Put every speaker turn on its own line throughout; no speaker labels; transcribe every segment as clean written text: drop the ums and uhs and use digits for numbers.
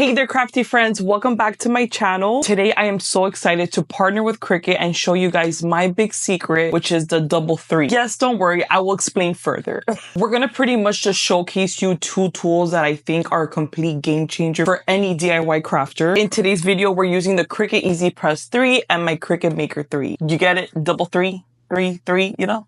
Hey there, crafty friends. Welcome back to my channel. Today, I am so excited to partner with Cricut and show you guys my big secret, which is the double three. Yes, don't worry. I will explain further. We're going to pretty much just showcase you two tools that I think are a complete game changer for any DIY crafter. In today's video, we're using the Cricut Easy Press 3 and my Cricut Maker 3. You get it? Double three, three, you know?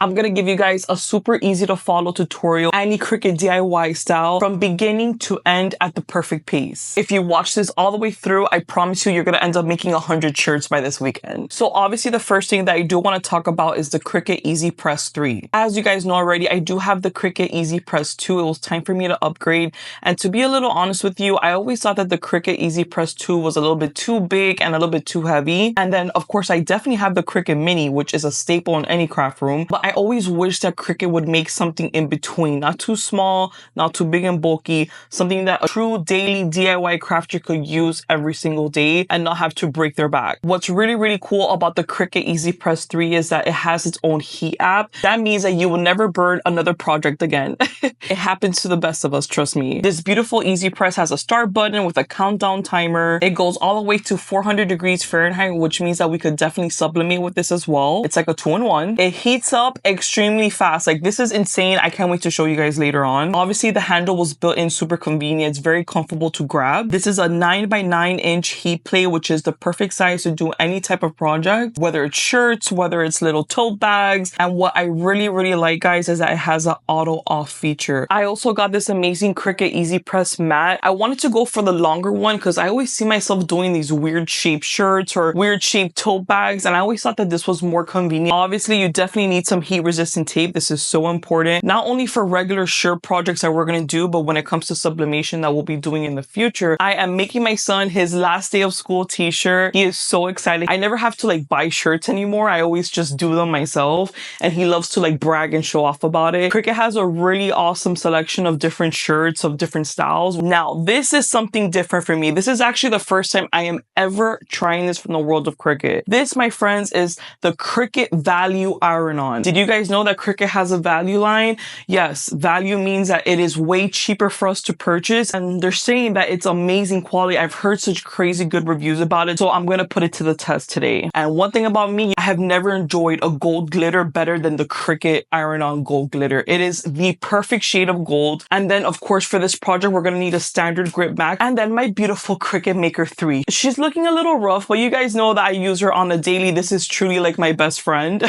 I'm gonna give you guys a super easy to follow tutorial, any Cricut DIY style from beginning to end at the perfect pace. If you watch this all the way through, I promise you, you're gonna end up making 100 shirts by this weekend. So obviously the first thing that I do wanna talk about is the Cricut Easy Press 3. As you guys know already, I do have the Cricut Easy Press 2. It was time for me to upgrade. And to be a little honest with you, I always thought that the Cricut Easy Press 2 was a little bit too big and a little bit too heavy. And then of course, I definitely have the Cricut Mini, which is a staple in any craft room. But I always wish that Cricut would make something in between, not too small, not too big and bulky, something that a true daily DIY crafter could use every single day and not have to break their back. What's really, really cool about the Cricut Easy Press 3 is that it has its own heat app. That means that you will never burn another project again. It happens to the best of us, trust me. This beautiful Easy Press has a start button with a countdown timer. It goes all the way to 400 degrees Fahrenheit, which means that we could definitely sublimate with this as well. It's like a 2-in-1. It heats up extremely fast. Like, this is insane. I can't wait to show you guys later on. Obviously, the handle was built in super convenient. It's very comfortable to grab. This is a 9x9-inch heat plate, which is the perfect size to do any type of project, whether it's shirts, whether it's little tote bags. And what I really, really like, guys, is that it has an auto off feature. I also got this amazing Cricut Easy Press mat. I wanted to go for the longer one because I always see myself doing these weird shaped shirts or weird shaped tote bags, and I always thought that this was more convenient. Obviously, you definitely need some heat resistant tape. This is so important, not only for regular shirt projects that we're going to do, but when it comes to sublimation that we'll be doing in the future. I am making my son his last day of school t-shirt. He is so excited. I never have to like buy shirts anymore. I always just do them myself, and he loves to like brag and show off about it. Cricut has a really awesome selection of different shirts of different styles. Now, this is something different for me. This is actually the first time I am ever trying this from the world of Cricut. This, my friends, is the Cricut Value Iron-On. Did you guys know that Cricut has a value line? Yes, value means that it is way cheaper for us to purchase, and they're saying that it's amazing quality. I've heard such crazy good reviews about it, so I'm gonna put it to the test today. And one thing about me, I have never enjoyed a gold glitter better than the Cricut Iron-On Gold Glitter. It is the perfect shade of gold. And then of course for this project, we're gonna need a standard grip mat, and then my beautiful Cricut Maker 3. She's looking a little rough, but you guys know that I use her on a daily. This is truly like my best friend.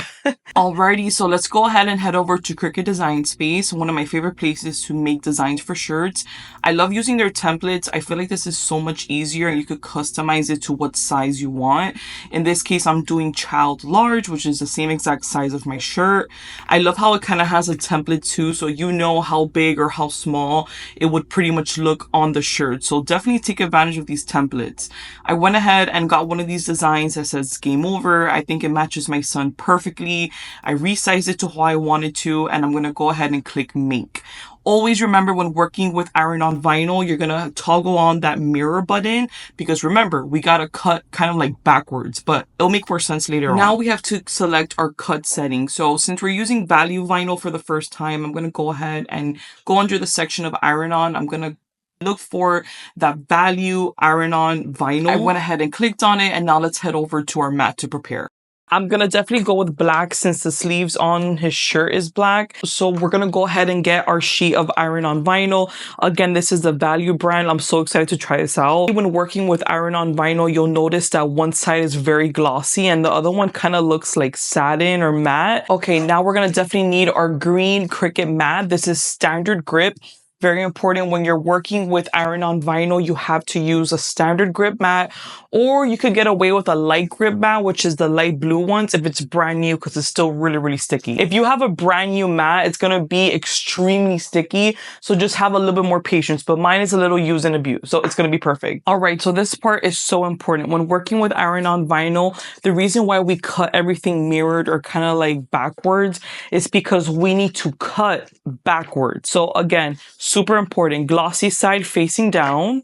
Alrighty, so let's go ahead and head over to Cricut Design Space, one of my favorite places to make designs for shirts. I love using their templates. I feel like this is so much easier, and you could customize it to what size you want. In this case, I'm doing child large, which is the same exact size of my shirt. I love how it kind of has a template too, so you know how big or how small it would pretty much look on the shirt. So definitely take advantage of these templates. I went ahead and got one of these designs that says game over. I think it matches my son perfectly. I resized it to how I wanted to, and I'm going to go ahead and click make. Always remember, when working with iron-on vinyl, you're going to toggle on that mirror button, because remember, we got to cut kind of like backwards, but it'll make more sense later on. Now we have to select our cut setting. So since we're using value vinyl for the first time, I'm going to go ahead and go under the section of iron-on. I'm going to look for that value iron-on vinyl. I went ahead and clicked on it, and now let's head over to our mat to prepare. I'm gonna definitely go with black since the sleeves on his shirt is black. So we're gonna go ahead and get our sheet of iron-on vinyl. Again, this is the Value brand. I'm so excited to try this out. When working with iron-on vinyl, you'll notice that one side is very glossy and the other one kind of looks like satin or matte. Okay, now we're gonna definitely need our green Cricut Mat. This is standard grip. Very important when you're working with iron-on vinyl, you have to use a standard grip mat, or you could get away with a light grip mat, which is the light blue ones if it's brand new, because it's still really, really sticky. If you have a brand new mat, it's going to be extremely sticky. So just have a little bit more patience, but mine is a little use and abuse. So it's going to be perfect. All right. So this part is so important when working with iron-on vinyl. The reason why we cut everything mirrored or kind of like backwards is because we need to cut backwards. So again, super important. Glossy side facing down.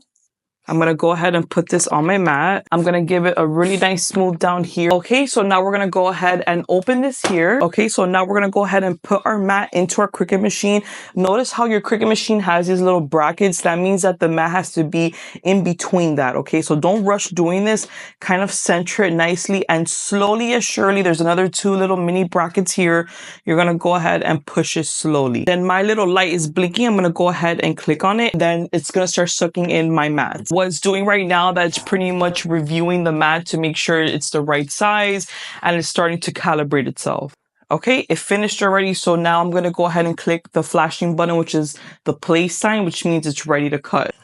I'm going to go ahead and put this on my mat. I'm going to give it a really nice smooth down here. Okay, so now we're going to go ahead and open this here. Okay, so now we're going to go ahead and put our mat into our Cricut machine. Notice how your Cricut machine has these little brackets. That means that the mat has to be in between that. Okay, so don't rush doing this. Kind of center it nicely and slowly as surely. There's another 2 little mini brackets here. You're going to go ahead and push it slowly. Then my little light is blinking. I'm going to go ahead and click on it. Then it's going to start sucking in my mat. What it's doing right now, that's pretty much reviewing the mat to make sure it's the right size and it's starting to calibrate itself. Okay, it finished already. So now I'm going to go ahead and click the flashing button, which is the play sign, which means it's ready to cut.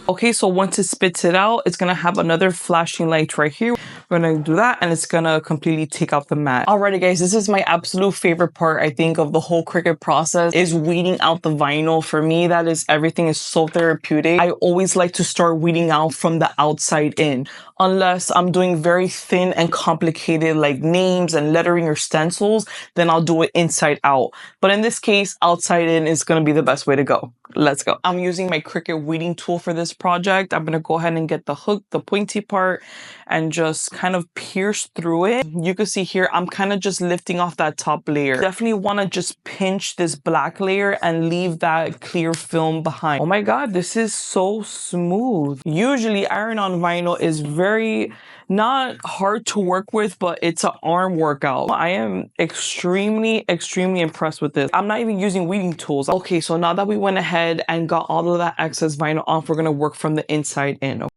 Okay, so once it spits it out, it's gonna have another flashing light right here. We're gonna do that and it's gonna completely take out the mat. Alrighty guys, this is my absolute favorite part, I think, of the whole Cricut process is weeding out the vinyl. For me, that is everything is so therapeutic. I always like to start weeding out from the outside in. Unless I'm doing very thin and complicated like names and lettering or stencils, then I'll do it inside out. But in this case, outside in is gonna be the best way to go. Let's go. I'm using my Cricut weeding tool for this project. I'm gonna go ahead and get the hook, the pointy part, and just kind of pierce through it. You can see here, I'm kind of just lifting off that top layer. Definitely wanna just pinch this black layer and leave that clear film behind. Oh my God, this is so smooth. Usually iron-on vinyl is very not hard to work with, but it's an arm workout. I am extremely impressed with this. I'm not even using weeding tools. Okay, so now that we went ahead and got all of that excess vinyl off, we're gonna work from the inside in.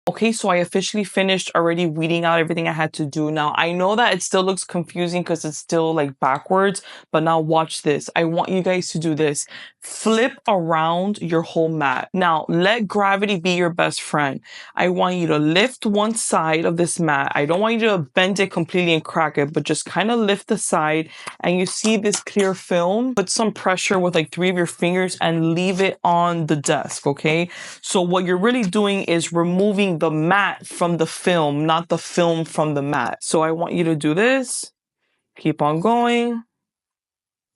Okay, so I officially finished already weeding out everything I had to do. Now, I know that it still looks confusing because it's still like backwards, but now watch this. I want you guys to do this. Flip around your whole mat. Now, let gravity be your best friend. I want you to lift one side of this mat. I don't want you to bend it completely and crack it, but just kind of lift the side and you see this clear film. Put some pressure with like 3 of your fingers and leave it on the desk, okay? So what you're really doing is removing the mat from the film, not the film from the mat. So I want you to do this. Keep on going.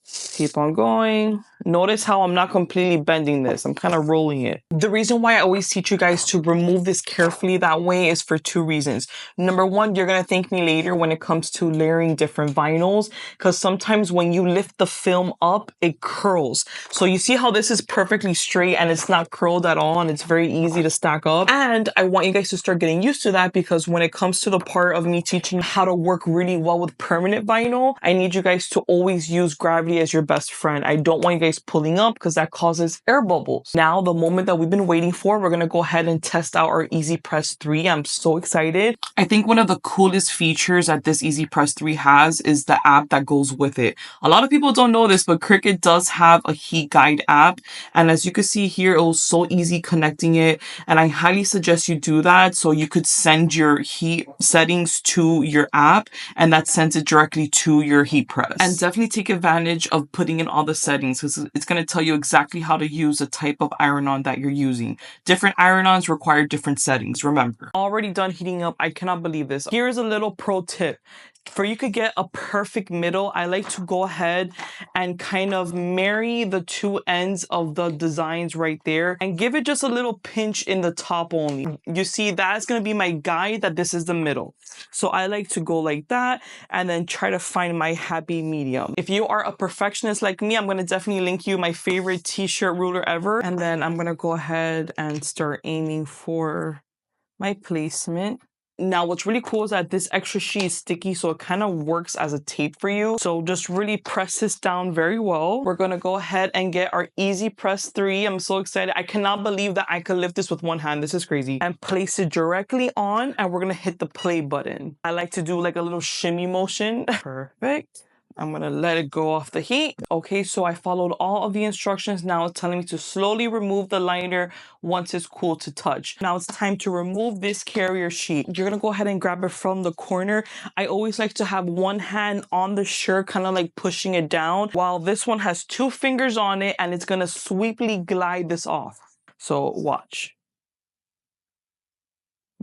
Keep on going. Notice how I'm not completely bending this. I'm kind of rolling it. The reason why I always teach you guys to remove this carefully that way is for 2 reasons. Number 1, you're going to thank me later when it comes to layering different vinyls, because sometimes when you lift the film up, it curls. So you see how this is perfectly straight and it's not curled at all and it's very easy to stack up. And I want you guys to start getting used to that, because when it comes to the part of me teaching how to work really well with permanent vinyl, I need you guys to always use gravity as your best friend. I don't want you guys pulling up because that causes air bubbles. Now, the moment that we've been waiting for, we're going to go ahead and test out our Easy Press 3. I'm so excited. I think one of the coolest features that this Easy Press 3 has is the app that goes with it. A lot of people don't know this, but Cricut does have a heat guide app. And as you can see here, it was so easy connecting it. And I highly suggest you do that so you could send your heat settings to your app and that sends it directly to your heat press. And definitely take advantage of putting in all the settings, because it's going to tell you exactly how to use the type of iron-on that you're using. Different iron-ons require different settings, remember. Already done heating up. I cannot believe this. Here's a little pro tip. For you could get a perfect middle, I like to go ahead and kind of marry the 2 ends of the designs right there and give it just a little pinch in the top only. You see, that's going to be my guide that this is the middle. So I like to go like that and then try to find my happy medium. If you are a perfectionist like me, I'm going to definitely link you my favorite t-shirt ruler ever. And then I'm going to go ahead and start aiming for my placement. Now, what's really cool is that this extra sheet is sticky, so it kind of works as a tape for you. So just really press this down very well. We're going to go ahead and get our Easy Press 3. I'm so excited. I cannot believe that I could lift this with one hand. This is crazy. And place it directly on, and we're going to hit the play button. I like to do like a little shimmy motion. Perfect. I'm going to let it go off the heat. Okay, so I followed all of the instructions. Now it's telling me to slowly remove the liner once it's cool to touch. Now it's time to remove this carrier sheet. You're going to go ahead and grab it from the corner. I always like to have one hand on the shirt, kind of like pushing it down, while this one has 2 fingers on it and it's going to sweeply glide this off. So watch.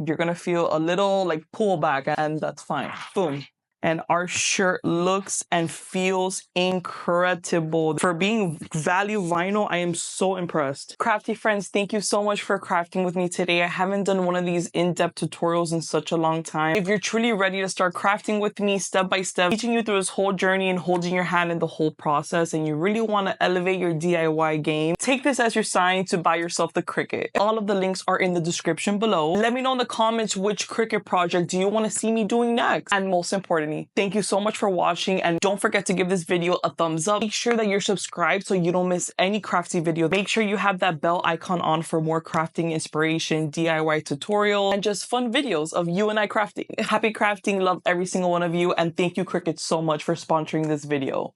You're going to feel a little like pullback and that's fine. Boom. And our shirt looks and feels incredible. For being value vinyl, I am so impressed. Crafty friends, thank you so much for crafting with me today. I haven't done one of these in-depth tutorials in such a long time. If you're truly ready to start crafting with me step by step, teaching you through this whole journey and holding your hand in the whole process, and you really want to elevate your DIY game, take this as your sign to buy yourself the Cricut. All of the links are in the description below. Let me know in the comments which Cricut project do you want to see me doing next. And most importantly, thank you so much for watching, and don't forget to give this video a thumbs up. Make sure that you're subscribed so you don't miss any crafty video. Make sure you have that bell icon on for more crafting inspiration, DIY tutorial, and just fun videos of you and I crafting. Happy crafting, love every single one of you, and thank you Cricut so much for sponsoring this video.